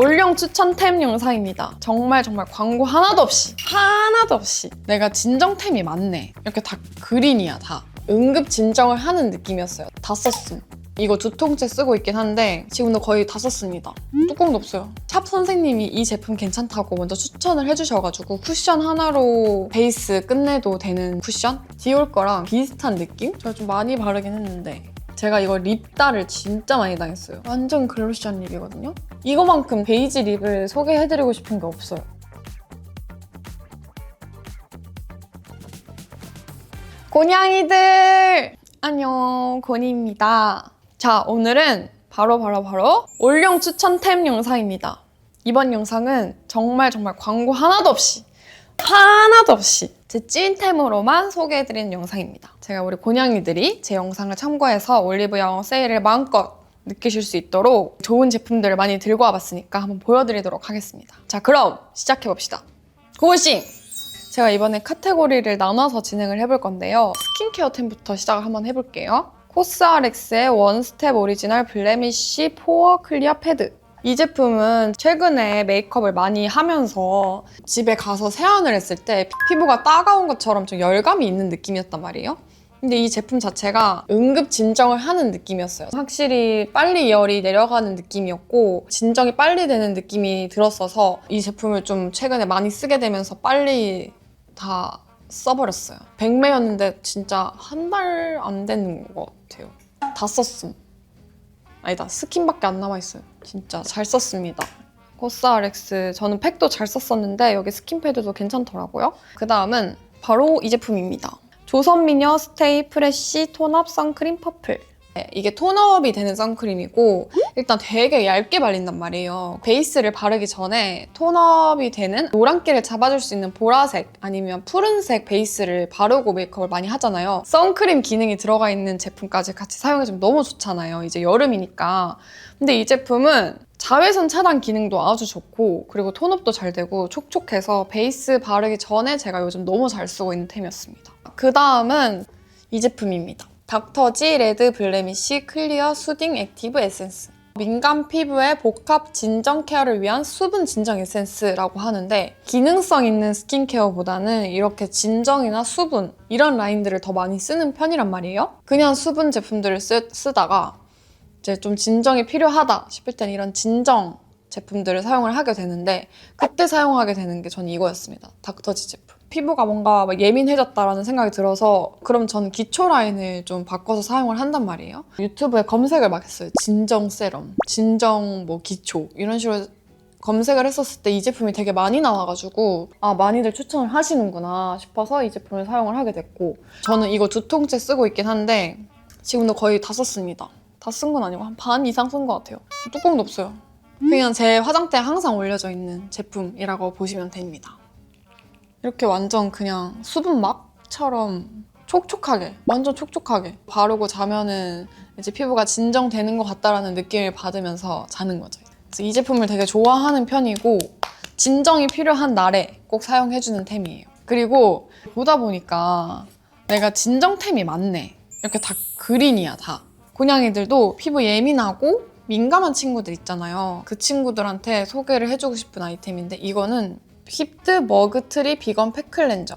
올영 추천템 영상입니다. 정말 광고 하나도 없이 내가 진정템이 많네. 이렇게 다 그린이야, 다. 응급 진정을 하는 느낌이었어요. 다 썼음. 이거 2통째 쓰고 있긴 한데 지금도 거의 다 썼습니다. 뚜껑도 없어요. 샵 선생님이 이 제품 괜찮다고 먼저 추천을 해주셔가지고 쿠션 하나로 베이스 끝내도 되는 쿠션? 디올 거랑 비슷한 느낌? 제가 좀 많이 바르긴 했는데 제가 이거 립다를 진짜 많이 당했어요. 완전 글로시한 립이거든요? 이거만큼 베이지 립을 소개해드리고 싶은 게 없어요. 곤양이들! 안녕, 곤이입니다. 자, 오늘은 바로 올영 추천템 영상입니다. 이번 영상은 정말 광고 하나도 없이 제 찐템으로만 소개해드리는 영상입니다. 제가 우리 곤양이들이 제 영상을 참고해서 올리브영 세일을 마음껏 느끼실 수 있도록 좋은 제품들을 많이 들고 와봤으니까 한번 보여드리도록 하겠습니다. 자, 그럼 시작해봅시다. 고고싱! 제가 이번에 카테고리를 나눠서 진행을 해볼 건데요. 스킨케어템부터 시작을 한번 해볼게요. 코스RX의 원스텝 오리지널 블레미쉬 포어 클리어 패드. 이 제품은 최근에 메이크업을 많이 하면서 집에 가서 세안을 했을 때 피부가 따가운 것처럼 좀 열감이 있는 느낌이었단 말이에요. 근데 이 제품 자체가 응급 진정을 하는 느낌이었어요. 확실히 빨리 열이 내려가는 느낌이었고 진정이 빨리 되는 느낌이 들었어서 이 제품을 좀 최근에 많이 쓰게 되면서 빨리 다 써버렸어요. 100매였는데 진짜 한 달 안 되는 것 같아요. 다 썼음. 아니다, 스킨밖에 안 남아있어요. 진짜 잘 썼습니다. 코스RX 저는 팩도 잘 썼었는데 여기 스킨 패드도 괜찮더라고요. 그 다음은 바로 이 제품입니다. 조선미녀 스테이 프레쉬 톤업 선크림 퍼플. 네, 이게 톤업이 되는 선크림이고 일단 되게 얇게 발린단 말이에요. 베이스를 바르기 전에 톤업이 되는 노란기를 잡아줄 수 있는 보라색 아니면 푸른색 베이스를 바르고 메이크업을 많이 하잖아요. 선크림 기능이 들어가 있는 제품까지 같이 사용해주면 너무 좋잖아요. 이제 여름이니까. 근데 이 제품은 자외선 차단 기능도 아주 좋고 그리고 톤업도 잘 되고 촉촉해서 베이스 바르기 전에 제가 요즘 너무 잘 쓰고 있는 템이었습니다. 그 다음은 이 제품입니다. 닥터지 레드 블레미쉬 클리어 수딩 액티브 에센스. 민감 피부의 복합 진정 케어를 위한 수분 진정 에센스라고 하는데 기능성 있는 스킨케어보다는 이렇게 진정이나 수분 이런 라인들을 더 많이 쓰는 편이란 말이에요. 그냥 수분 제품들을 쓰다가 이제 좀 진정이 필요하다 싶을 땐 이런 진정 제품들을 사용을 하게 되는데 그때 사용하게 되는 게 전 이거였습니다. 닥터지 제품. 피부가 뭔가 예민해졌다라는 생각이 들어서 그럼 저는 기초 라인을 좀 바꿔서 사용을 한단 말이에요. 유튜브에 검색을 막 했어요. 진정 세럼, 진정 뭐 기초 이런 식으로 검색을 했었을 때 이 제품이 되게 많이 나와가지고 아 많이들 추천을 하시는구나 싶어서 이 제품을 사용을 하게 됐고 저는 이거 2통째 쓰고 있긴 한데 지금도 거의 다 썼습니다. 다 쓴 건 아니고 한 반 이상 쓴 것 같아요. 뚜껑도 없어요. 그냥 제 화장대에 항상 올려져 있는 제품이라고 보시면 됩니다. 이렇게 완전 그냥 수분막처럼 촉촉하게, 완전 촉촉하게 바르고 자면은 이제 피부가 진정되는 것 같다라는 느낌을 받으면서 자는 거죠. 그래서 이 제품을 되게 좋아하는 편이고 진정이 필요한 날에 꼭 사용해주는 템이에요. 그리고 보다 보니까 내가 진정템이 많네. 이렇게 다 그린이야, 다. 곤양이들도 피부 예민하고 민감한 친구들 있잖아요. 그 친구들한테 소개를 해주고 싶은 아이템인데 이거는 힙드 머그트리 비건 팩 클렌저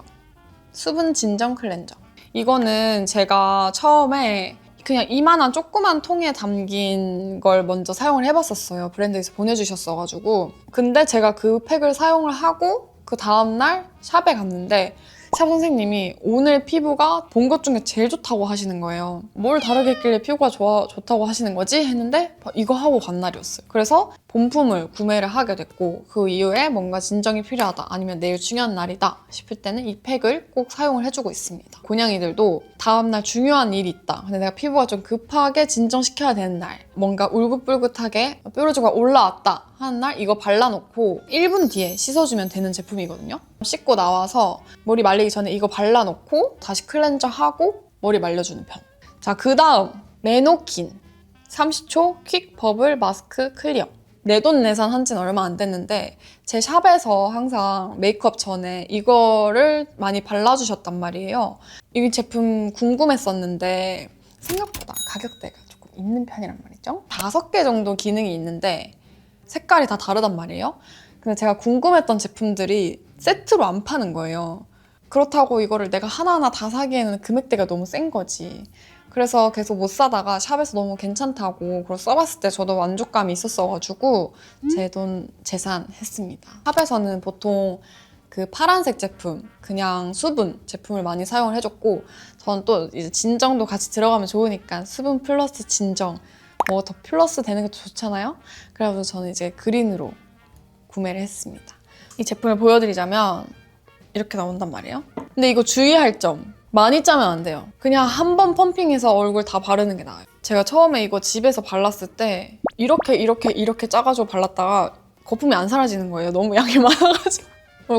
수분 진정 클렌저. 이거는 제가 처음에 그냥 이만한 조그만 통에 담긴 걸 먼저 사용을 해봤었어요. 브랜드에서 보내주셨어가지고. 근데 제가 그 팩을 사용을 하고 그 다음날 샵에 갔는데 샵 선생님이 오늘 피부가 본 것 중에 제일 좋다고 하시는 거예요. 뭘 다르게 했길래 피부가 좋다고 하시는 거지? 했는데 이거 하고 간 날이었어요. 그래서 본품을 구매를 하게 됐고 그 이후에 뭔가 진정이 필요하다 아니면 내일 중요한 날이다 싶을 때는 이 팩을 꼭 사용을 해주고 있습니다. 곤양이들도 다음날 중요한 일이 있다. 근데 내가 피부가 좀 급하게 진정시켜야 되는 날 뭔가 울긋불긋하게 뾰루지가 올라왔다 하는 날 이거 발라놓고 1분 뒤에 씻어주면 되는 제품이거든요. 씻고 나와서 머리 말리기 전에 이거 발라놓고 다시 클렌저 하고 머리 말려주는 편. 자, 그 다음 메노킨 30초 퀵 버블 마스크 클리어. 내돈내산 한 지는 얼마 안 됐는데 제 샵에서 항상 메이크업 전에 이거를 많이 발라주셨단 말이에요. 이 제품 궁금했었는데 생각보다 가격대가 조금 있는 편이란 말이죠. 5개 정도 기능이 있는데 색깔이 다 다르단 말이에요. 근데 제가 궁금했던 제품들이 세트로 안 파는 거예요. 그렇다고 이거를 내가 하나하나 다 사기에는 금액대가 너무 센 거지. 그래서 계속 못 사다가 샵에서 너무 괜찮다고 그걸 써봤을 때 저도 만족감이 있었어가지고 제 돈 재산했습니다. 샵에서는 보통 그 파란색 제품, 그냥 수분 제품을 많이 사용을 해줬고 저는 또 이제 진정도 같이 들어가면 좋으니까 수분 플러스 진정 뭐 더 플러스 되는 게 좋잖아요. 그래서 저는 이제 그린으로 구매를 했습니다. 이 제품을 보여드리자면 이렇게 나온단 말이에요. 근데 이거 주의할 점, 많이 짜면 안 돼요. 그냥 한 번 펌핑해서 얼굴 다 바르는 게 나아요. 제가 처음에 이거 집에서 발랐을 때 이렇게 짜가지고 발랐다가 거품이 안 사라지는 거예요. 너무 양이 많아가지고.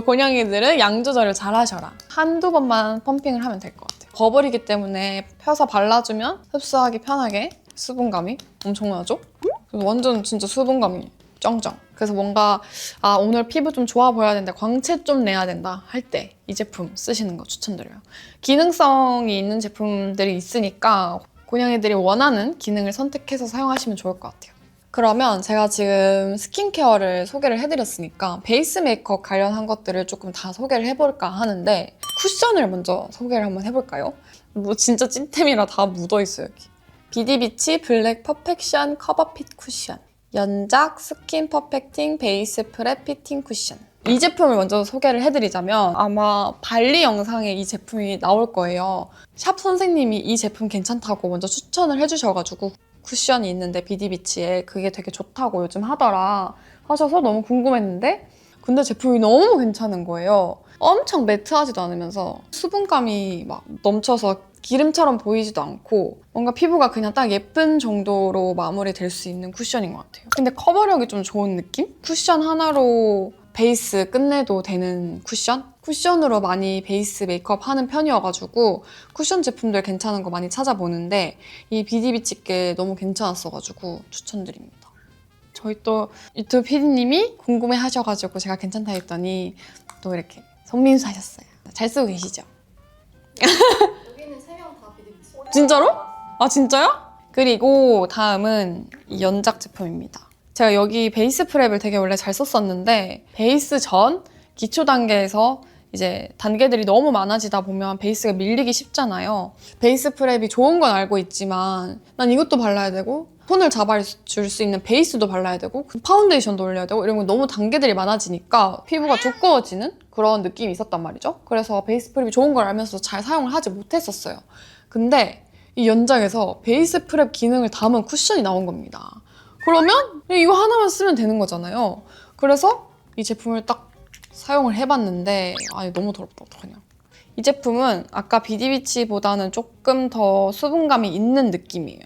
곤양이들은 양 조절을 잘 하셔라. 한두 번만 펌핑을 하면 될 것 같아요. 버블이기 때문에 펴서 발라주면 흡수하기 편하게 수분감이 엄청나죠? 그래서 완전 진짜 수분감이 짱짱. 그래서 뭔가 오늘 피부 좀 좋아 보여야 된다, 광채 좀 내야 된다 할 때 이 제품 쓰시는 거 추천드려요. 기능성이 있는 제품들이 있으니까 곤양이들이 원하는 기능을 선택해서 사용하시면 좋을 것 같아요. 그러면 제가 지금 스킨케어를 소개를 해드렸으니까 베이스 메이크업 관련한 것들을 조금 다 소개를 해볼까 하는데 쿠션을 먼저 소개를 한번 해볼까요? 뭐 진짜 찐템이라 다 묻어있어요 여기. 비디비치 블랙 퍼펙션 커버핏 쿠션, 연작 스킨 퍼펙팅 베이스 프랩 피팅 쿠션. 이 제품을 먼저 소개를 해드리자면 아마 발리 영상에 이 제품이 나올 거예요. 샵 선생님이 이 제품 괜찮다고 먼저 추천을 해주셔가지고 쿠션이 있는데 비디비치에 그게 되게 좋다고 요즘 하더라 하셔서 너무 궁금했는데 근데 제품이 너무 괜찮은 거예요. 엄청 매트하지도 않으면서 수분감이 막 넘쳐서 기름처럼 보이지도 않고 뭔가 피부가 그냥 딱 예쁜 정도로 마무리될 수 있는 쿠션인 것 같아요. 근데 커버력이 좀 좋은 느낌? 쿠션 하나로 베이스 끝내도 되는 쿠션? 쿠션으로 많이 베이스 메이크업 하는 편이어가지고 쿠션 제품들 괜찮은 거 많이 찾아보는데 이 비디비치께 너무 괜찮았어가지고 추천드립니다. 저희 또 유튜브 PD님이 궁금해 하셔가지고 제가 괜찮다 했더니 또 이렇게 손민수 하셨어요. 잘 쓰고 계시죠? 여기는 3명 다 비디비치. 진짜로? 아 진짜요? 그리고 다음은 이 연작 제품입니다. 제가 여기 베이스 프랩을 되게 원래 잘 썼었는데 베이스 전 기초 단계에서 이제 단계들이 너무 많아지다 보면 베이스가 밀리기 쉽잖아요. 베이스 프랩이 좋은 건 알고 있지만 난 이것도 발라야 되고 톤을 잡아줄 수 있는 베이스도 발라야 되고 파운데이션도 올려야 되고 이런 거 너무 단계들이 많아지니까 피부가 두꺼워지는 그런 느낌이 있었단 말이죠. 그래서 베이스 프랩이 좋은 걸 알면서 잘 사용을 하지 못했었어요. 근데 이 연작에서 베이스 프랩 기능을 담은 쿠션이 나온 겁니다. 그러면 이거 하나만 쓰면 되는 거잖아요. 그래서 이 제품을 딱 사용을 해봤는데 너무 더럽다 어떡하냐. 이 제품은 아까 비디비치보다는 조금 더 수분감이 있는 느낌이에요.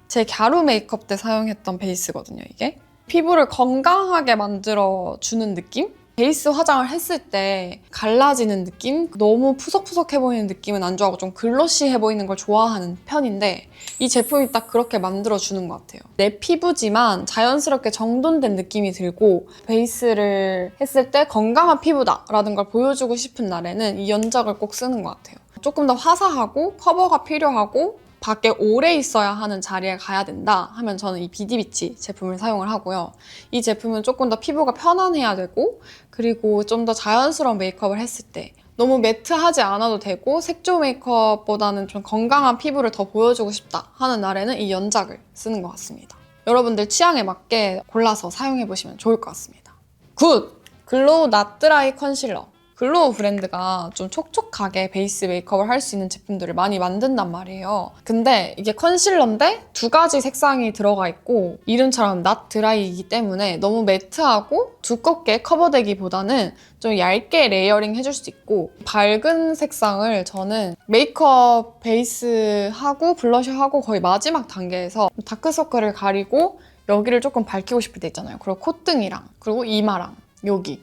제 갸루 메이크업 때 사용했던 베이스거든요 이게. 피부를 건강하게 만들어주는 느낌? 베이스 화장을 했을 때 갈라지는 느낌? 너무 푸석푸석해 보이는 느낌은 안 좋아하고 좀 글로시해 보이는 걸 좋아하는 편인데 이 제품이 딱 그렇게 만들어주는 것 같아요. 내 피부지만 자연스럽게 정돈된 느낌이 들고 베이스를 했을 때 건강한 피부다라는 걸 보여주고 싶은 날에는 이 연작을 꼭 쓰는 것 같아요. 조금 더 화사하고 커버가 필요하고 밖에 오래 있어야 하는 자리에 가야 된다 하면 저는 이 비디비치 제품을 사용을 하고요. 이 제품은 조금 더 피부가 편안해야 되고 그리고 좀 더 자연스러운 메이크업을 했을 때 너무 매트하지 않아도 되고 색조 메이크업보다는 좀 건강한 피부를 더 보여주고 싶다 하는 날에는 이 연작을 쓰는 것 같습니다. 여러분들 취향에 맞게 골라서 사용해보시면 좋을 것 같습니다. 굿! 글로우 낫드라이 컨실러. 글로우 브랜드가 좀 촉촉하게 베이스 메이크업을 할 수 있는 제품들을 많이 만든단 말이에요. 근데 이게 컨실러인데 2가지 색상이 들어가 있고 이름처럼 낫 드라이이기 때문에 너무 매트하고 두껍게 커버되기보다는 좀 얇게 레이어링 해줄 수 있고 밝은 색상을 저는 메이크업 베이스하고 블러셔하고 거의 마지막 단계에서 다크서클을 가리고 여기를 조금 밝히고 싶을 때 있잖아요. 그리고 콧등이랑 그리고 이마랑 여기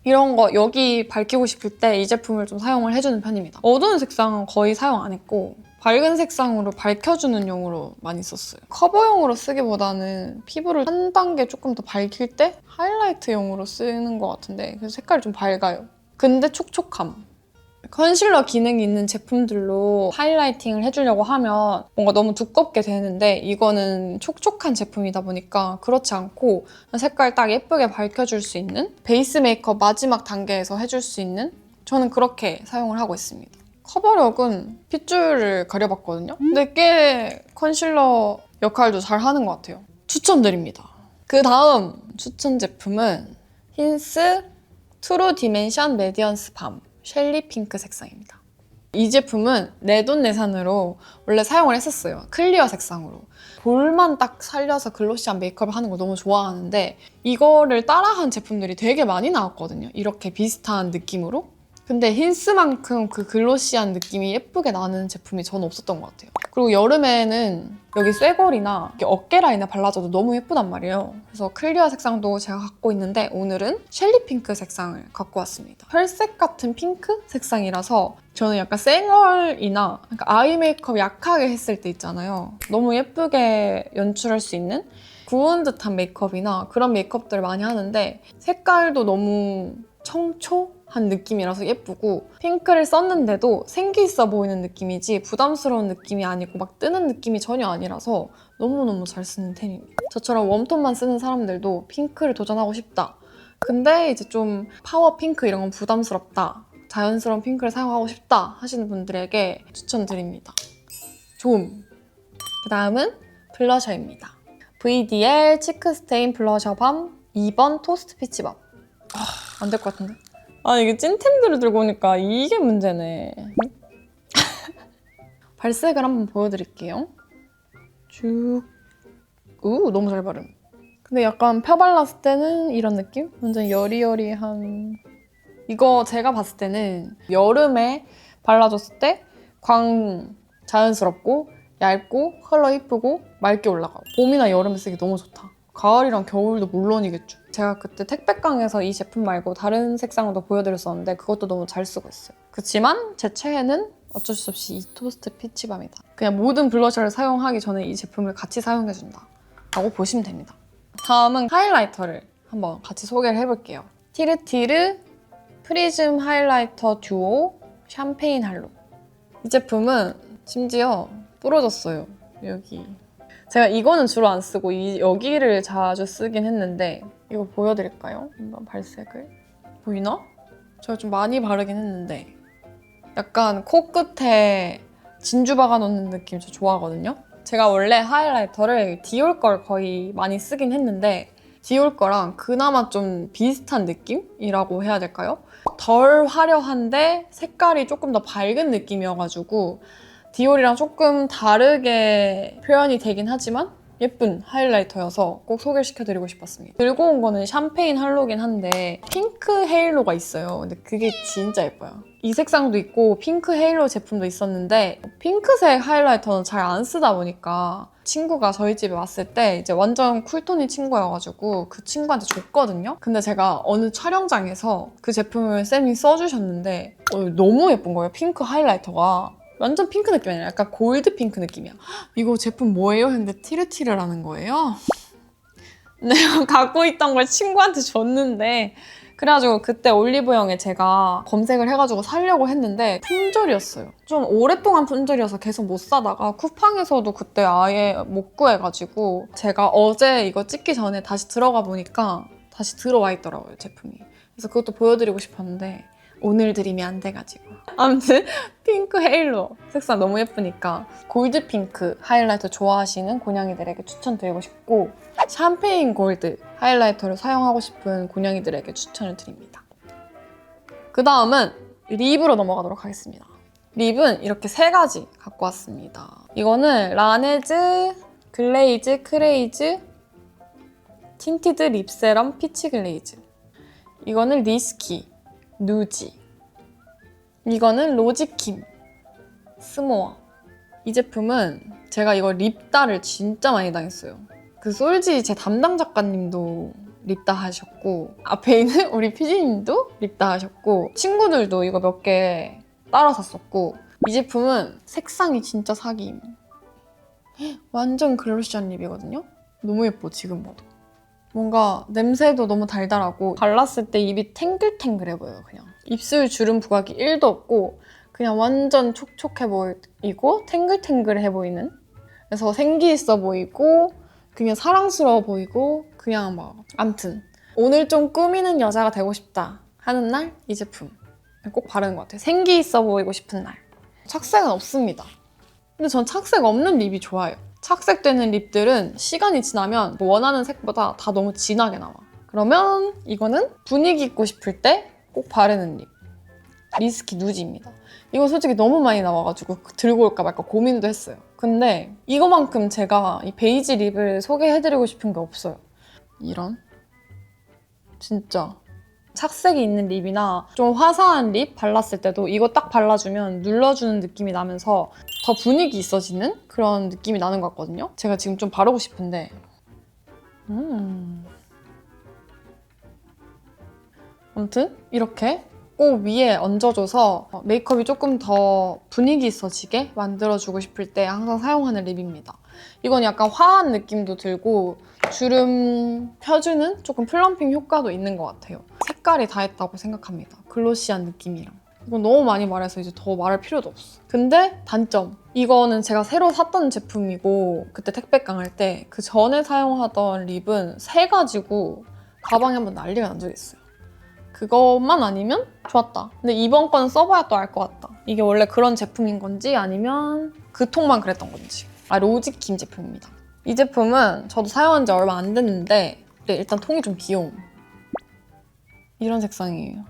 이런 거 여기 밝히고 싶을 때 이 제품을 좀 사용을 해주는 편입니다. 어두운 색상은 거의 사용 안 했고 밝은 색상으로 밝혀주는 용으로 많이 썼어요. 커버용으로 쓰기보다는 피부를 한 단계 조금 더 밝힐 때 하이라이트용으로 쓰는 것 같은데 그래서 색깔이 좀 밝아요. 근데 촉촉함. 컨실러 기능이 있는 제품들로 하이라이팅을 해주려고 하면 뭔가 너무 두껍게 되는데 이거는 촉촉한 제품이다 보니까 그렇지 않고 색깔 딱 예쁘게 밝혀줄 수 있는 베이스 메이크업 마지막 단계에서 해줄 수 있는 저는 그렇게 사용을 하고 있습니다. 커버력은 핏줄을 가려봤거든요. 근데 꽤 컨실러 역할도 잘 하는 것 같아요. 추천드립니다. 그 다음 추천 제품은 힌스 트루 디멘션 레디언스 밤 셸리 핑크 색상입니다. 이 제품은 내돈내산으로 원래 사용을 했었어요. 클리어 색상으로. 볼만 딱 살려서 글로시한 메이크업을 하는 걸 너무 좋아하는데 이거를 따라한 제품들이 되게 많이 나왔거든요. 이렇게 비슷한 느낌으로. 근데 힌스만큼 그 글로시한 느낌이 예쁘게 나는 제품이 저는 없었던 것 같아요. 그리고 여름에는 여기 쇄골이나 이렇게 어깨 라인에 발라줘도 너무 예쁘단 말이에요. 그래서 클리어 색상도 제가 갖고 있는데 오늘은 셸리 핑크 색상을 갖고 왔습니다. 혈색 같은 핑크 색상이라서 저는 약간 쌩얼이나 아이 메이크업 약하게 했을 때 있잖아요. 너무 예쁘게 연출할 수 있는 구운 듯한 메이크업이나 그런 메이크업들을 많이 하는데 색깔도 너무 청초한 느낌이라서 예쁘고 핑크를 썼는데도 생기 있어 보이는 느낌이지 부담스러운 느낌이 아니고 막 뜨는 느낌이 전혀 아니라서 너무너무 잘 쓰는 템입니다. 저처럼 웜톤만 쓰는 사람들도 핑크를 도전하고 싶다. 근데 이제 좀 파워 핑크 이런 건 부담스럽다. 자연스러운 핑크를 사용하고 싶다 하시는 분들에게 추천드립니다. 좀. 그 다음은 블러셔입니다. VDL 치크스테인 블러셔 밤 2번 토스트 피치밤. 안 될 것 같은데? 아 이게 찐템들을 들고 오니까 이게 문제네. 발색을 한번 보여드릴게요. 쭉. 너무 잘 바름. 근데 약간 펴발랐을 때는 이런 느낌? 완전 여리여리한. 이거 제가 봤을 때는 여름에 발라줬을 때 광 자연스럽고 얇고 컬러 이쁘고 맑게 올라가고 봄이나 여름에 쓰기 너무 좋다. 가을이랑 겨울도 물론이겠죠. 제가 그때 택배깡에서 이 제품 말고 다른 색상으로 보여드렸었는데 그것도 너무 잘 쓰고 있어요. 그렇지만 제 최애는 어쩔 수 없이 이 토스트 피치밤이다. 그냥 모든 블러셔를 사용하기 전에 이 제품을 같이 사용해준다 라고 보시면 됩니다. 다음은 하이라이터를 한번 같이 소개를 해볼게요. 티르티르 프리즘 하이라이터 듀오 샴페인 할로. 이 제품은 심지어 부러졌어요. 여기. 제가 이거는 주로 안 쓰고 여기를 자주 쓰긴 했는데 이거 보여드릴까요? 한번 발색을. 보이나? 제가 좀 많이 바르긴 했는데 약간 코끝에 진주 박아놓는 느낌 저 좋아하거든요? 제가 원래 하이라이터를 디올 걸 거의 많이 쓰긴 했는데 디올 거랑 그나마 좀 비슷한 느낌이라고 해야 될까요? 덜 화려한데 색깔이 조금 더 밝은 느낌이어가지고 디올이랑 조금 다르게 표현이 되긴 하지만 예쁜 하이라이터여서 꼭 소개시켜드리고 싶었습니다. 들고 온 거는 샴페인 할로긴 한데 핑크 헤일로가 있어요. 근데 그게 진짜 예뻐요. 이 색상도 있고 핑크 헤일로 제품도 있었는데 핑크색 하이라이터는 잘 안 쓰다 보니까 친구가 저희 집에 왔을 때 이제 완전 쿨톤이 친구여가지고 그 친구한테 줬거든요. 근데 제가 어느 촬영장에서 그 제품을 쌤이 써주셨는데 너무 예쁜 거예요. 핑크 하이라이터가. 완전 핑크 느낌이 아니라 약간 골드 핑크 느낌이야. 이거 제품 뭐예요? 했는데 티르티르라는 거예요. 내가 갖고 있던 걸 친구한테 줬는데 그래가지고 그때 올리브영에 제가 검색을 해가지고 사려고 했는데 품절이었어요. 좀 오랫동안 품절이어서 계속 못 사다가 쿠팡에서도 그때 아예 못 구해가지고 제가 어제 이거 찍기 전에 다시 들어가 보니까 다시 들어와 있더라고요, 제품이. 그래서 그것도 보여드리고 싶었는데 오늘 드리면 안 돼가지고. 아무튼 핑크 헤일로 색상 너무 예쁘니까 골드 핑크 하이라이터 좋아하시는 곤양이들에게 추천드리고 싶고 샴페인 골드 하이라이터를 사용하고 싶은 곤양이들에게 추천을 드립니다. 그 다음은 립으로 넘어가도록 하겠습니다. 립은 이렇게 3가지 갖고 왔습니다. 이거는 라네즈 글레이즈 크레이즈 틴티드 립 세럼 피치 글레이즈. 이거는 리스키 누지. 이거는 로지킴 스모어. 이 제품은 제가 이거 립다를 진짜 많이 당했어요. 그 솔지 제 담당 작가님도 립다 하셨고 앞에 있는 우리 피디님도 립다 하셨고 친구들도 이거 몇 개 따라 샀었고 이 제품은 색상이 진짜 사기임. 완전 글로시한 립이거든요? 너무 예뻐 지금 봐도. 뭔가 냄새도 너무 달달하고 발랐을 때 입이 탱글탱글해 보여요 그냥. 입술 주름 부각이 1도 없고 그냥 완전 촉촉해 보이고 탱글탱글해 보이는, 그래서 생기 있어 보이고 그냥 사랑스러워 보이고 그냥 막 암튼 오늘 좀 꾸미는 여자가 되고 싶다 하는 날 이 제품 꼭 바르는 것 같아요. 생기 있어 보이고 싶은 날. 착색은 없습니다. 근데 전 착색 없는 립이 좋아요. 착색되는 립들은 시간이 지나면 원하는 색보다 다 너무 진하게 나와. 그러면 이거는 분위기 있고 싶을 때 꼭 바르는 립. 리스키 누지입니다. 이거 솔직히 너무 많이 나와가지고 들고 올까 말까 고민도 했어요. 근데 이거만큼 제가 이 베이지 립을 소개해드리고 싶은 게 없어요. 이런 진짜 착색이 있는 립이나 좀 화사한 립 발랐을 때도 이거 딱 발라주면 눌러주는 느낌이 나면서 더 분위기 있어지는 그런 느낌이 나는 것 같거든요. 제가 지금 좀 바르고 싶은데 아무튼 이렇게 꼭 위에 얹어줘서 메이크업이 조금 더 분위기 있어지게 만들어주고 싶을 때 항상 사용하는 립입니다. 이건 약간 화한 느낌도 들고 주름 펴주는 조금 플럼핑 효과도 있는 것 같아요. 색깔이 다 했다고 생각합니다. 글로시한 느낌이랑. 이건 너무 많이 말해서 이제 더 말할 필요도 없어. 근데 단점. 이거는 제가 새로 샀던 제품이고 그때 택배깡 할 때 그 전에 사용하던 립은 새가지고 가방에 한번 난리가 난 적이 있어요. 그것만 아니면 좋았다. 근데 이번 건 써봐야 또 알 것 같다. 이게 원래 그런 제품인 건지 아니면 그 통만 그랬던 건지. 로지킴 제품입니다. 이 제품은 저도 사용한 지 얼마 안 됐는데 일단 통이 좀 귀여움. 이런 색상이에요.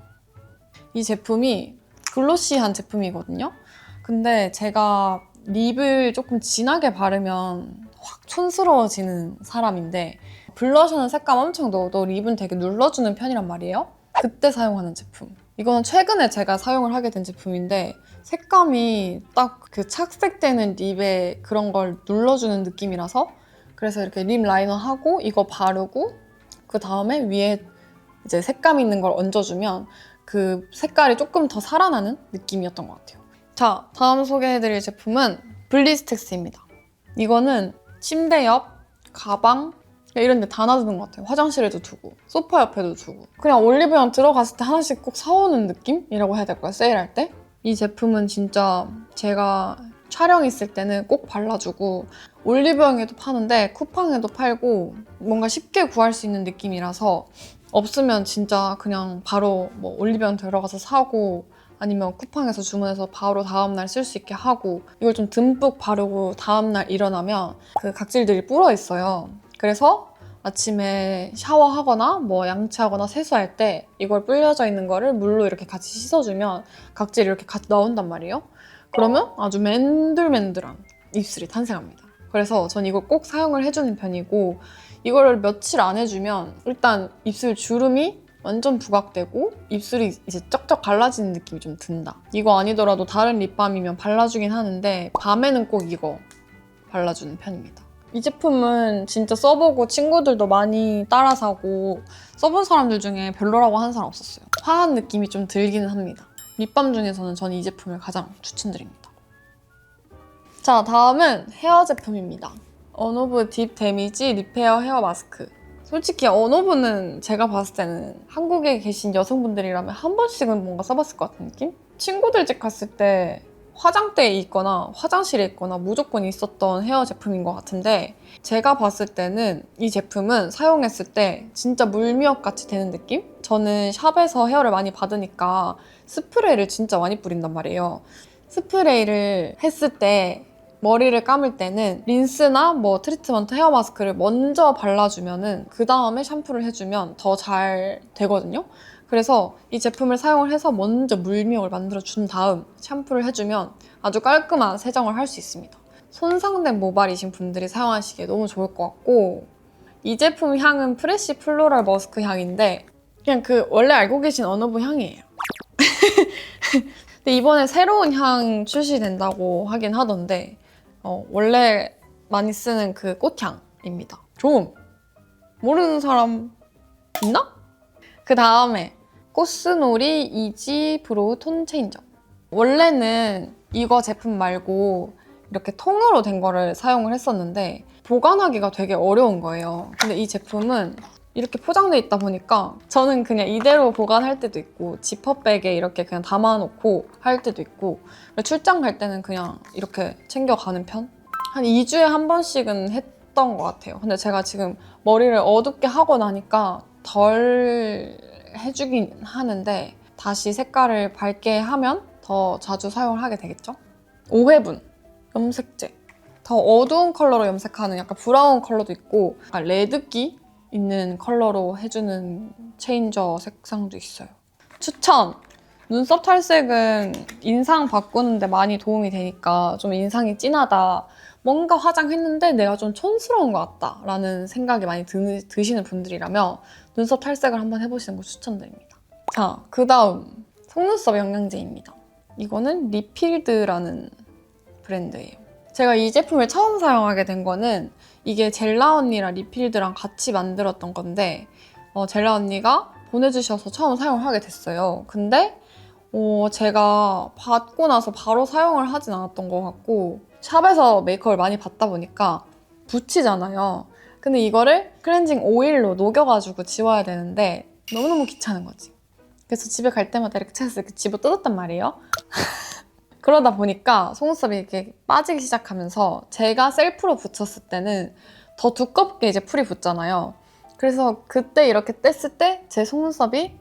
이 제품이 글로시한 제품이거든요. 근데 제가 립을 조금 진하게 바르면 확 촌스러워지는 사람인데 블러셔는 색감 엄청 넣어도 립은 되게 눌러주는 편이란 말이에요. 그때 사용하는 제품. 이거는 최근에 제가 사용을 하게 된 제품인데 색감이 딱 그 착색되는 립에 그런 걸 눌러주는 느낌이라서 그래서 이렇게 립 라이너 하고 이거 바르고 그 다음에 위에 이제 색감 있는 걸 얹어주면 그 색깔이 조금 더 살아나는 느낌이었던 것 같아요. 자, 다음 소개해드릴 제품은 블리스텍스입니다. 이거는 침대 옆, 가방 이런 데 다 놔두는 것 같아요. 화장실에도 두고 소파 옆에도 두고 그냥 올리브영 들어갔을 때 하나씩 꼭 사오는 느낌이라고 해야 될까요? 세일할 때? 이 제품은 진짜 제가 촬영 있을 때는 꼭 발라주고 올리브영에도 파는데 쿠팡에도 팔고 뭔가 쉽게 구할 수 있는 느낌이라서 없으면 진짜 그냥 바로 뭐 올리브영 들어가서 사고 아니면 쿠팡에서 주문해서 바로 다음날 쓸 수 있게 하고 이걸 좀 듬뿍 바르고 다음날 일어나면 그 각질들이 불어 있어요. 그래서 아침에 샤워하거나 뭐 양치하거나 세수할 때 이걸 불려져 있는 거를 물로 이렇게 같이 씻어주면 각질이 이렇게 같이 나온단 말이에요. 그러면 아주 맨들맨들한 입술이 탄생합니다. 그래서 전 이걸 꼭 사용을 해주는 편이고 이거를 며칠 안 해주면 일단 입술 주름이 완전 부각되고 입술이 이제 쩍쩍 갈라지는 느낌이 좀 든다. 이거 아니더라도 다른 립밤이면 발라주긴 하는데 밤에는 꼭 이거 발라주는 편입니다. 이 제품은 진짜 써보고 친구들도 많이 따라 사고 써본 사람들 중에 별로라고 하는 사람 없었어요. 화한 느낌이 좀 들기는 합니다. 립밤 중에서는 저는 이 제품을 가장 추천드립니다. 자, 다음은 헤어 제품입니다. 언오브 딥 데미지 리페어 헤어 마스크. 솔직히 언오브는 제가 봤을 때는 한국에 계신 여성분들이라면 한 번씩은 뭔가 써봤을 것 같은 느낌? 친구들 집 갔을 때 화장대에 있거나 화장실에 있거나 무조건 있었던 헤어 제품인 것 같은데 제가 봤을 때는 이 제품은 사용했을 때 진짜 물미역 같이 되는 느낌? 저는 샵에서 헤어를 많이 받으니까 스프레이를 진짜 많이 뿌린단 말이에요. 스프레이를 했을 때 머리를 감을 때는 린스나 뭐 트리트먼트 헤어 마스크를 먼저 발라주면은 그 다음에 샴푸를 해주면 더 잘 되거든요. 그래서 이 제품을 사용을 해서 먼저 물미역을 만들어준 다음 샴푸를 해주면 아주 깔끔한 세정을 할 수 있습니다. 손상된 모발이신 분들이 사용하시기에 너무 좋을 것 같고 이 제품 향은 프레쉬 플로럴 머스크 향인데 그냥 그 원래 알고 계신 언어브 향이에요. 근데 이번에 새로운 향 출시된다고 하긴 하던데 원래 많이 쓰는 그 꽃향입니다. 좀 모르는 사람 있나? 그 다음에 코스놀이 이지 브로우 톤 체인저. 원래는 이거 제품 말고 이렇게 통으로 된 거를 사용을 했었는데 보관하기가 되게 어려운 거예요. 근데 이 제품은 이렇게 포장돼 있다 보니까 저는 그냥 이대로 보관할 때도 있고 지퍼백에 이렇게 그냥 담아놓고 할 때도 있고 출장 갈 때는 그냥 이렇게 챙겨가는 편? 한 2주에 한 번씩은 했던 것 같아요. 근데 제가 지금 머리를 어둡게 하고 나니까 덜 해주긴 하는데 다시 색깔을 밝게 하면 더 자주 사용을 하게 되겠죠? 5회분 염색제. 더 어두운 컬러로 염색하는 약간 브라운 컬러도 있고 약간 레드기 있는 컬러로 해주는 체인저 색상도 있어요. 추천! 눈썹 탈색은 인상 바꾸는데 많이 도움이 되니까 좀 인상이 진하다. 뭔가 화장했는데 내가 좀 촌스러운 것 같다 라는 생각이 많이 드시는 분들이라면 눈썹 탈색을 한번 해보시는 거 추천드립니다. 자, 그 다음 속눈썹 영양제입니다. 이거는 리필드라는 브랜드예요. 제가 이 제품을 처음 사용하게 된 거는 이게 젤라 언니랑 리필드랑 같이 만들었던 건데 젤라 언니가 보내주셔서 처음 사용을 하게 됐어요. 근데 제가 받고 나서 바로 사용을 하진 않았던 것 같고 샵에서 메이크업을 많이 받다 보니까 붙이잖아요. 근데 이거를 클렌징 오일로 녹여가지고 지워야 되는데 너무너무 귀찮은 거지. 그래서 집에 갈 때마다 이렇게 채서 이렇게 집어 뜯었단 말이에요. 그러다 보니까 속눈썹이 이렇게 빠지기 시작하면서 제가 셀프로 붙였을 때는 더 두껍게 이제 풀이 붙잖아요. 그래서 그때 이렇게 뗐을 때 제 속눈썹이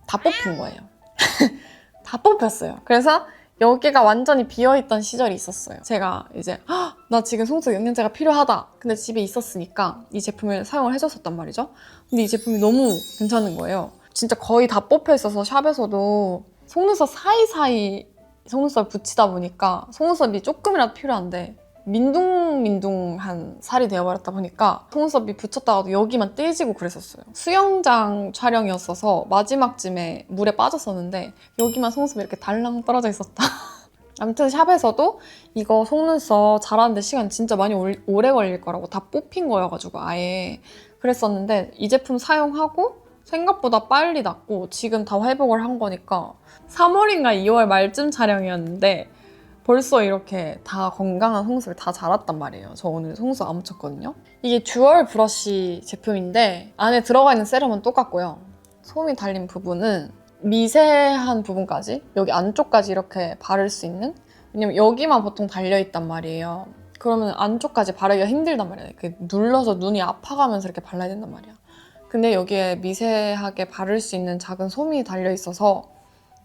다 뽑힌 거예요. 다 뽑혔어요. 그래서 여기가 완전히 비어있던 시절이 있었어요. 제가 이제 나 지금 속눈썹 영양제가 필요하다. 근데 집에 있었으니까 이 제품을 사용을 해줬었단 말이죠. 근데 이 제품이 너무 괜찮은 거예요. 진짜 거의 다 뽑혀 있어서 샵에서도 속눈썹 사이사이 속눈썹 붙이다 보니까 속눈썹이 조금이라도 필요한데 민둥민둥한 살이 되어버렸다 보니까 속눈썹이 붙였다가도 여기만 떼지고 그랬었어요. 수영장 촬영이었어서 마지막쯤에 물에 빠졌었는데 여기만 속눈썹이 이렇게 달랑 떨어져 있었다. 아무튼 샵에서도 이거 속눈썹 자라는데 시간 진짜 많이 오래 걸릴 거라고 다 뽑힌 거여가지고 아예 그랬었는데 이 제품 사용하고 생각보다 빨리 낫고 지금 다 회복을 한 거니까 3월인가 2월 말쯤 촬영이었는데 벌써 이렇게 다 건강한 속눈썹이 다 자랐단 말이에요. 저 오늘 속눈썹 안 묻혔거든요. 이게 듀얼 브러쉬 제품인데 안에 들어가 있는 세럼은 똑같고요. 솜이 달린 부분은 미세한 부분까지 여기 안쪽까지 이렇게 바를 수 있는 왜냐면 여기만 보통 달려있단 말이에요. 그러면 안쪽까지 바르기가 힘들단 말이에요. 이렇게 눌러서 눈이 아파가면서 이렇게 발라야 된단 말이야. 근데 여기에 미세하게 바를 수 있는 작은 솜이 달려있어서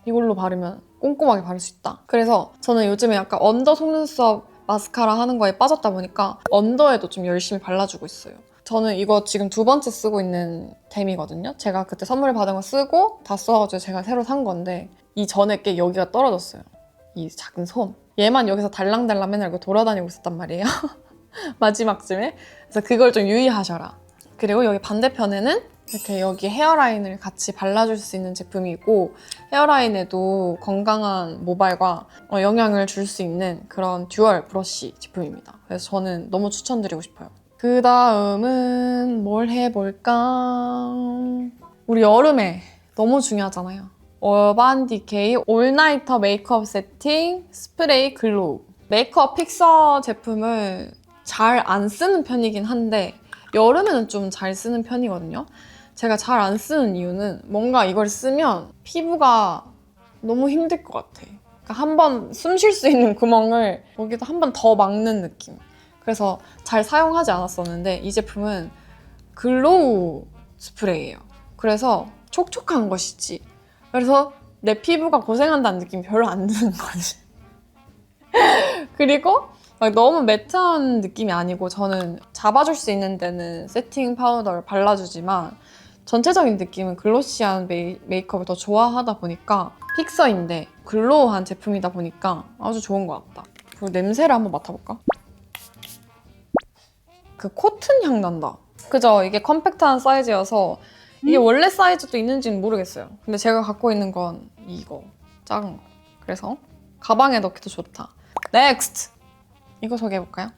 이걸로 바르면 꼼꼼하게 바를 수 있다. 그래서 저는 요즘에 약간 언더 속눈썹 마스카라 하는 거에 빠졌다 보니까 언더에도 좀 열심히 발라주고 있어요. 저는 이거 지금 2번째 쓰고 있는 템이거든요. 제가 그때 선물 받은 거 쓰고 다 써가지고 제가 새로 산 건데 이 전에 게 여기가 떨어졌어요. 이 작은 솜. 얘만 여기서 달랑달랑 맨날 이렇게 돌아다니고 있었단 말이에요. 마지막쯤에. 그래서 그걸 좀 유의하셔라. 그리고 여기 반대편에는 이렇게 여기 헤어라인을 같이 발라줄 수 있는 제품이고 헤어라인에도 건강한 모발과 영향을 줄 수 있는 그런 듀얼 브러쉬 제품입니다. 그래서 저는 너무 추천드리고 싶어요. 그 다음은 뭘 해볼까? 우리 여름에 너무 중요하잖아요. 어반 디케이 올나이터 메이크업 세팅 스프레이 글로우. 메이크업 픽서 제품을 잘 안 쓰는 편이긴 한데 여름에는 좀 잘 쓰는 편이거든요. 제가 잘 안 쓰는 이유는 뭔가 이걸 쓰면 피부가 너무 힘들 것 같아. 그러니까 한 번 숨 쉴 수 있는 구멍을 여기도 한 번 더 막는 느낌. 그래서 잘 사용하지 않았었는데 이 제품은 글로우 스프레이예요. 그래서 촉촉한 것이지. 그래서 내 피부가 고생한다는 느낌이 별로 안 드는 거지. 그리고 막 너무 매트한 느낌이 아니고 저는 잡아줄 수 있는 데는 세팅 파우더를 발라주지만 전체적인 느낌은 글로시한 메이크업을 더 좋아하다 보니까 픽서인데 글로우한 제품이다 보니까 아주 좋은 것 같다. 그리고 냄새를 한번 맡아볼까? 그 코튼 향 난다. 그죠? 이게 컴팩트한 사이즈여서 이게 원래 사이즈도 있는지는 모르겠어요. 근데 제가 갖고 있는 건 이거 작은 거. 그래서 가방에 넣기도 좋다. 넥스트! 이거 소개해볼까요?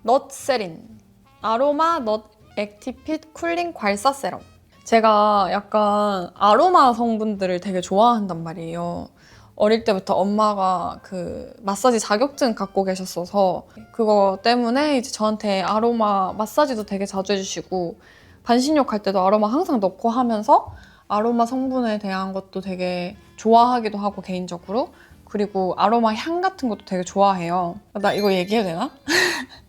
넛세린 아로마 넛 액티핏 쿨링 괄사 세럼. 제가 약간 아로마 성분들을 되게 좋아한단 말이에요. 어릴 때부터 엄마가 그 마사지 자격증 갖고 계셨어서 그거 때문에 이제 저한테 아로마 마사지도 되게 자주 해주시고 반신욕 할 때도 아로마 항상 넣고 하면서 아로마 성분에 대한 것도 되게 좋아하기도 하고 개인적으로. 그리고 아로마 향 같은 것도 되게 좋아해요. 나 이거 얘기해도 되나?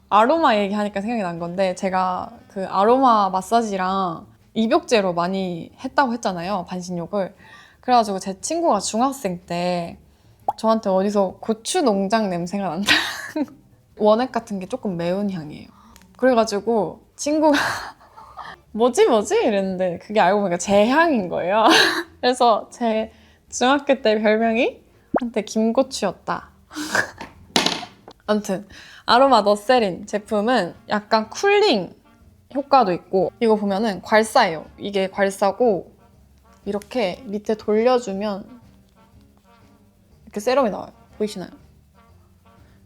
아로마 얘기하니까 생각이 난 건데 제가 그 아로마 마사지랑 입욕제로 많이 했다고 했잖아요. 반신욕을. 그래가지고 제 친구가 중학생 때 저한테 어디서 고추 농장 냄새가 난다. 원액 같은 게 조금 매운 향이에요. 그래가지고 친구가 뭐지 이랬는데 그게 알고 보니까 제 향인 거예요. 그래서 제 중학교 때 별명이 한때 김고추였다. 아무튼 아로마 너세린 제품은 약간 쿨링 효과도 있고 이거 보면은 괄사예요. 이게 괄사고 이렇게 밑에 돌려주면 이렇게 세럼이 나와요. 보이시나요?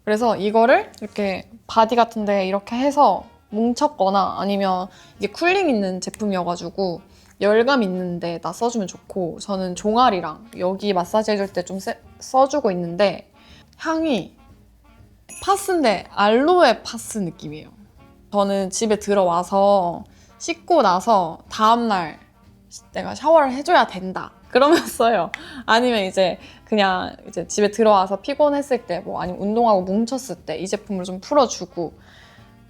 그래서 이거를 이렇게 바디 같은 데 이렇게 해서 뭉쳤거나 아니면 이게 쿨링 있는 제품이어가지고 열감 있는데 나 써주면 좋고 저는 종아리랑 여기 마사지 해줄 때 좀 써주고 있는데 향이 파스인데 알로에 파스 느낌이에요. 저는 집에 들어와서 씻고 나서 다음날 내가 샤워를 해줘야 된다 그러면 써요. 아니면 이제 그냥 이제 집에 들어와서 피곤했을 때 뭐 아니면 운동하고 뭉쳤을 때 이 제품을 좀 풀어주고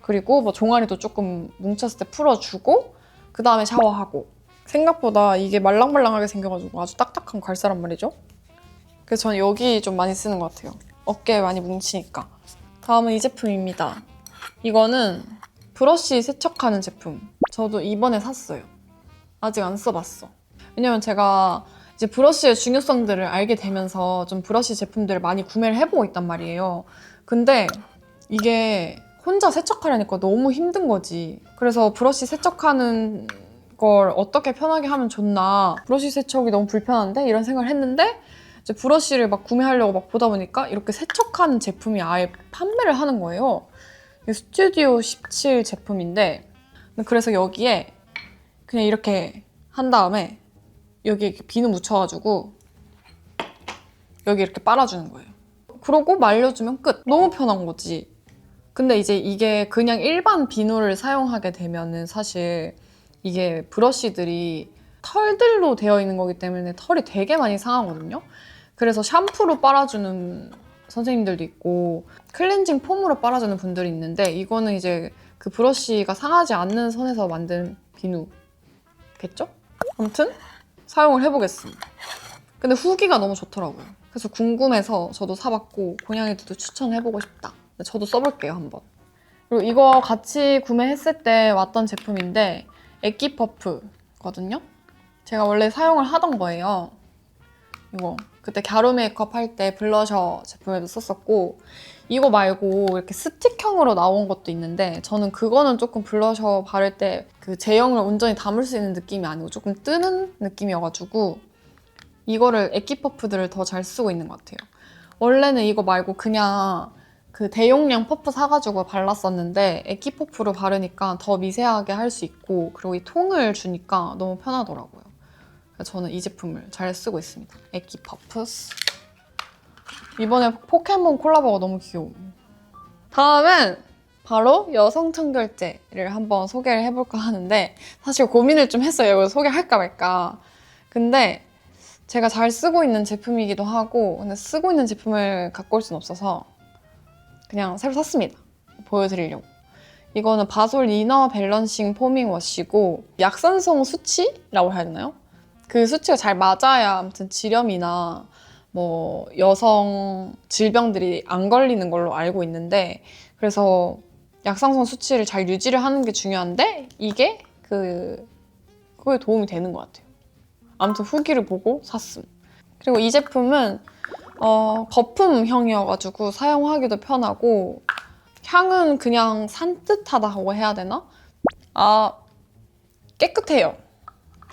그리고 뭐 종아리도 조금 뭉쳤을 때 풀어주고 그 다음에 샤워하고 생각보다 이게 말랑말랑하게 생겨가지고 아주 딱딱한 괄사란 말이죠. 그래서 저는 여기 좀 많이 쓰는 것 같아요. 어깨에 많이 뭉치니까. 다음은 이 제품입니다. 이거는 브러쉬 세척하는 제품. 저도 이번에 샀어요. 아직 안 써봤어. 왜냐면 제가 이제 브러쉬의 중요성들을 알게 되면서 좀 브러쉬 제품들을 많이 구매를 해보고 있단 말이에요. 근데 이게 혼자 세척하려니까 너무 힘든 거지. 그래서 브러쉬 세척하는 걸 어떻게 편하게 하면 좋나. 브러쉬 세척이 너무 불편한데? 이런 생각을 했는데 이제 브러쉬를 막 구매하려고 막 보다 보니까 이렇게 세척하는 제품이 아예 판매를 하는 거예요. 이게 스튜디오 17 제품인데 그래서 여기에 그냥 이렇게 한 다음에 여기 이렇게 비누 묻혀가지고 여기 이렇게 빨아주는 거예요. 그러고 말려주면 끝. 너무 편한 거지. 근데 이제 이게 그냥 일반 비누를 사용하게 되면은 사실 이게 브러쉬들이 털들로 되어 있는 거기 때문에 털이 되게 많이 상하거든요. 그래서 샴푸로 빨아주는 선생님들도 있고 클렌징 폼으로 빨아주는 분들이 있는데 이거는 이제 그 브러쉬가 상하지 않는 선에서 만든 비누겠죠? 아무튼 사용을 해보겠습니다. 근데 후기가 너무 좋더라고요. 그래서 궁금해서 저도 사봤고 고양이들도 추천해보고 싶다. 저도 써볼게요, 한번. 그리고 이거 같이 구매했을 때 왔던 제품인데 에끼퍼프거든요? 제가 원래 사용을 하던 거예요. 이거 그때 갸루 메이크업 할 때 블러셔 제품에도 썼었고 이거 말고 이렇게 스틱형으로 나온 것도 있는데 저는 그거는 조금 블러셔 바를 때 그 제형을 온전히 담을 수 있는 느낌이 아니고 조금 뜨는 느낌이어가지고 이거를 에끼퍼프들을 더 잘 쓰고 있는 것 같아요. 원래는 이거 말고 그냥 그 대용량 퍼프 사가지고 발랐었는데 에끼퍼프로 바르니까 더 미세하게 할 수 있고 그리고 이 통을 주니까 너무 편하더라고요. 그래서 저는 이 제품을 잘 쓰고 있습니다. 에끼퍼프스. 이번에 포켓몬 콜라보가 너무 귀여워. 다음은 바로 여성 청결제를 한번 소개를 해볼까 하는데 사실 고민을 좀 했어요. 이걸 소개할까 말까. 근데 제가 잘 쓰고 있는 제품이기도 하고 근데 쓰고 있는 제품을 갖고 올 순 없어서 그냥 새로 샀습니다. 보여드리려고. 이거는 바솔 이너 밸런싱 포밍 워시고 약산성 수치라고 해야 되나요? 그 수치가 잘 맞아야 아무튼 지렴이나 뭐 여성 질병들이 안 걸리는 걸로 알고 있는데 그래서 약산성 수치를 잘 유지를 하는 게 중요한데 이게 그거에 도움이 되는 것 같아요. 아무튼 후기를 보고 샀음. 그리고 이 제품은 거품형이어가지고 사용하기도 편하고 향은 그냥 산뜻하다고 해야 되나? 깨끗해요.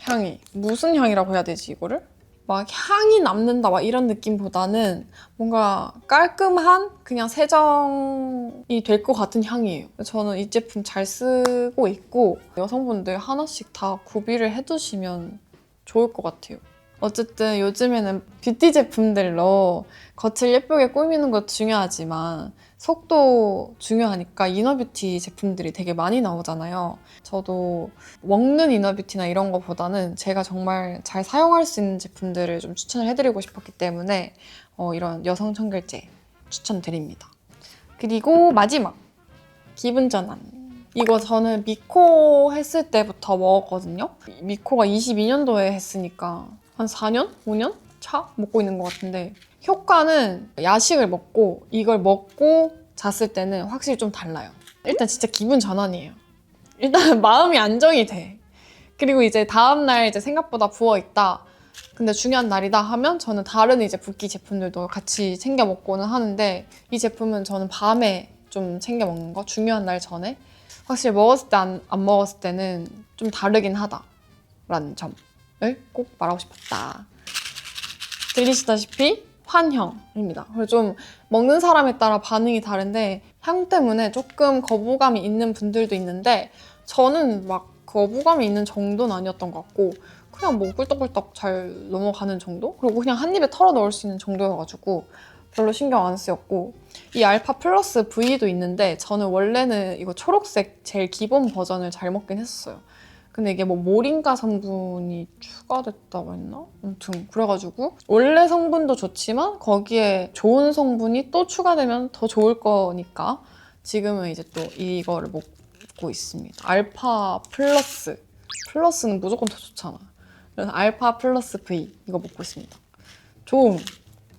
향이. 무슨 향이라고 해야 되지 이거를? 막 향이 남는다 막 이런 느낌보다는 뭔가 깔끔한 그냥 세정이 될 것 같은 향이에요. 저는 이 제품 잘 쓰고 있고 여성분들 하나씩 다 구비를 해두시면 좋을 것 같아요. 어쨌든 요즘에는 뷰티 제품들로 겉을 예쁘게 꾸미는 것도 중요하지만 속도 중요하니까 이너뷰티 제품들이 되게 많이 나오잖아요. 저도 먹는 이너뷰티나 이런 거보다는 제가 정말 잘 사용할 수 있는 제품들을 좀 추천을 해드리고 싶었기 때문에 이런 여성 청결제 추천드립니다. 그리고 마지막 기분 전환. 이거 저는 미코 했을 때부터 먹었거든요. 미코가 22년도에 했으니까 한 4년? 5년 차 먹고 있는 것 같은데 효과는 야식을 먹고 이걸 먹고 잤을 때는 확실히 좀 달라요. 일단 진짜 기분 전환이에요. 일단 마음이 안정이 돼. 그리고 이제 다음날 이제 생각보다 부어있다. 근데 중요한 날이다 하면 저는 다른 이제 붓기 제품들도 같이 챙겨 먹고는 하는데 이 제품은 저는 밤에 좀 챙겨 먹는 거, 중요한 날 전에 확실히 먹었을 때 안 먹었을 때는 좀 다르긴 하다라는 점을 꼭 말하고 싶었다. 들리시다시피 환형입니다. 그래서 좀 먹는 사람에 따라 반응이 다른데 향 때문에 조금 거부감이 있는 분들도 있는데 저는 막 거부감이 있는 정도는 아니었던 것 같고 그냥 뭐 꿀떡꿀떡 잘 넘어가는 정도? 그리고 그냥 한 입에 털어 넣을 수 있는 정도여가지고 별로 신경 안 쓰였고 이 알파 플러스 V도 있는데 저는 원래는 이거 초록색 제일 기본 버전을 잘 먹긴 했었어요. 근데 이게 뭐 모링가 성분이 추가됐다고 했나? 아무튼 그래가지고 원래 성분도 좋지만 거기에 좋은 성분이 또 추가되면 더 좋을 거니까 지금은 이제 또 이거를 먹고 있습니다. 알파 플러스. 플러스는 무조건 더 좋잖아. 그래서 알파 플러스 V 이거 먹고 있습니다. 좋음.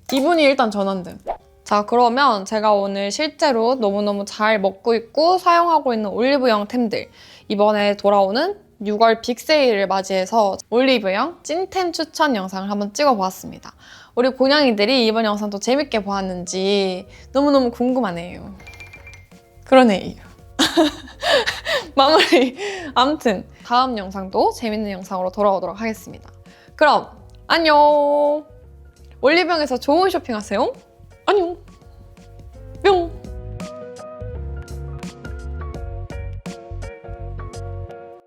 기분이 일단 전환됨. 자, 그러면 제가 오늘 실제로 너무너무 잘 먹고 있고 사용하고 있는 올리브영 템들 이번에 돌아오는 6월 빅세일을 맞이해서 올리브영 찐템 추천 영상을 한번 찍어보았습니다. 우리 곤양이들이 이번 영상도 재밌게 보았는지 너무너무 궁금하네요. 그러네요. 마무리. 아무튼 다음 영상도 재밌는 영상으로 돌아오도록 하겠습니다. 그럼 안녕. 올리브영에서 좋은 쇼핑하세요. 안녕. 뿅.